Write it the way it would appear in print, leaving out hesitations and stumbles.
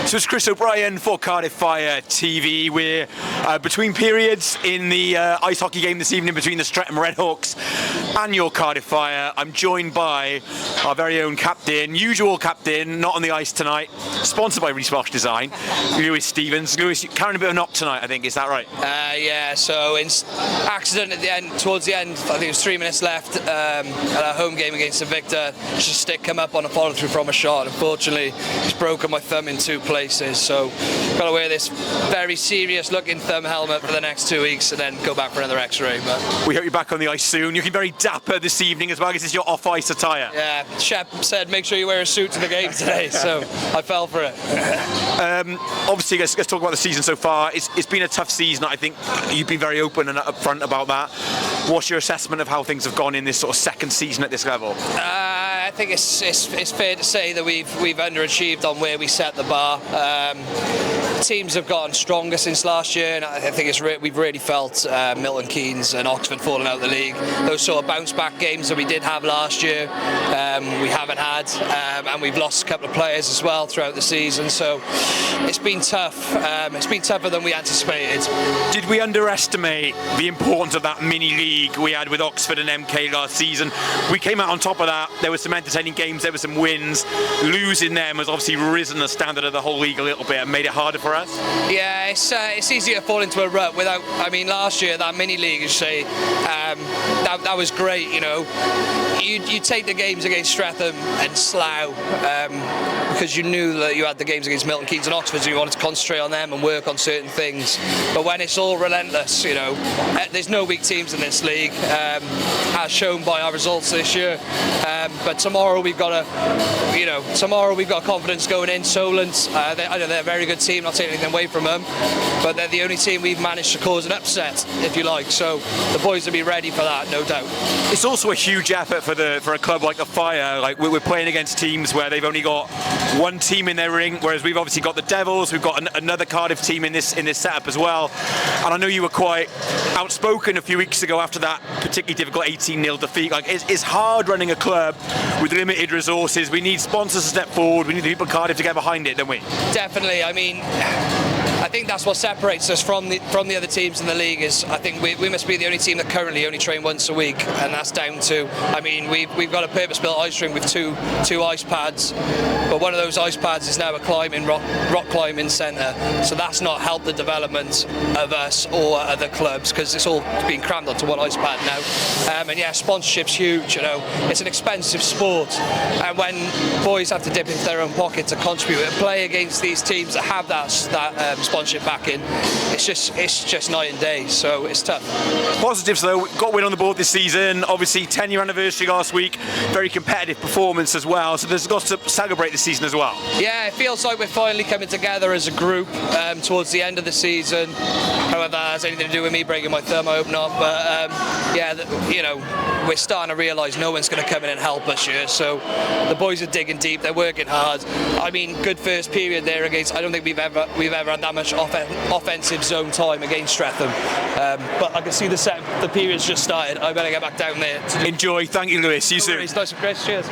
So it's Chris O'Brien for Cardiff Fire TV. We're between periods in the ice hockey game this evening between the Streatham Redhawks and your Cardiff Fire. I'm joined by our very own captain, usual captain, not on the ice tonight, sponsored by Reese Design, Lewis Stevens. Lewis, you're carrying a bit of a knock tonight, I think, is that right? Yeah, so in accident at the end, towards the end, I think it was 3 minutes left at our home game against Invicta, just a stick come up on a follow through from a shot. Unfortunately, it's broken my thumb in 2 places, so got to wear this very serious looking thumb helmet for the next 2 weeks and then go back for another x-ray. But we hope you're back on the ice soon. You're looking very dapper this evening as well, because it's your off-ice attire. Yeah, Shep said make sure you wear a suit to the game today, so I fell for it. Obviously, let's talk about the season so far. It's been a tough season. I think you've been very open and upfront about that. What's your assessment of how things have gone in this sort of second season at this level? I think it's fair to say that we've underachieved on where we set the bar. Teams have gotten stronger since last year, and I think we've really felt Milton Keynes and Oxford falling out of the league. Those sort of bounce back games that we did have last year, we haven't had, and we've lost a couple of players as well throughout the season. So it's been tough. It's been tougher than we anticipated. Did we underestimate the importance of that mini league we had with Oxford and MK last season? We came out on top of that. There were some entertaining games, there were some wins. Losing them has obviously risen the standard of the whole league a little bit and made it harder for us. Yeah, it's easy to fall into a rut without. I mean, last year that mini league, you say, that was great. You know, you take the games against Streatham and Slough because you knew that you had the games against Milton Keynes and Oxford, so you wanted to concentrate on them and work on certain things. But when it's all relentless, you know, there's no weak teams in this league, as shown by our results this year. But tomorrow we've got confidence going in. Solent, I know they're a very good team, not taking anything away from them, but they're the only team we've managed to cause an upset, if you like. So the boys will be ready for that, no doubt. It's also a huge effort for a club like the Fire. Like we're playing against teams where they've only got one team in their ring, whereas we've obviously got the Devils, we've got another Cardiff team in this setup as well. And I know you were quite outspoken a few weeks ago after that particularly difficult 18-0 defeat. Like it's hard running a club with limited resources. We need sponsors to step forward. We need the people in Cardiff to get behind it, don't we? Definitely. I mean, I think that's what separates us from the other teams in the league. Is I think we must be the only team that currently only train once a week, and that's down to, I mean, we've got a purpose-built ice rink with two ice pads, but one of those ice pads is now a rock climbing centre, so that's not helped the development of us or other clubs because it's all being crammed onto one ice pad now. And yeah, sponsorship's huge. You know, it's an expensive sport, and when boys have to dip into their own pocket to contribute and play against these teams that have that sponsorship backing, it's just night and day, so it's tough. Positives though, got a win on the board this season, obviously 10-year anniversary last week, very competitive performance as well, so there's got to celebrate this season as well. Yeah, it feels like we're finally coming together as a group towards the end of the season. However, that has anything to do with me breaking my thumb, I hope not, but you know, we're starting to realise no one's going to come in and help us here, so the boys are digging deep, they're working hard. I mean, good first period there against, I don't think we've ever had that much offensive zone time against Streatham, but I can see the period's just started. I better get back down there. Enjoy. Thank you, Lewis. See you soon. Nice one, Chris. Cheers.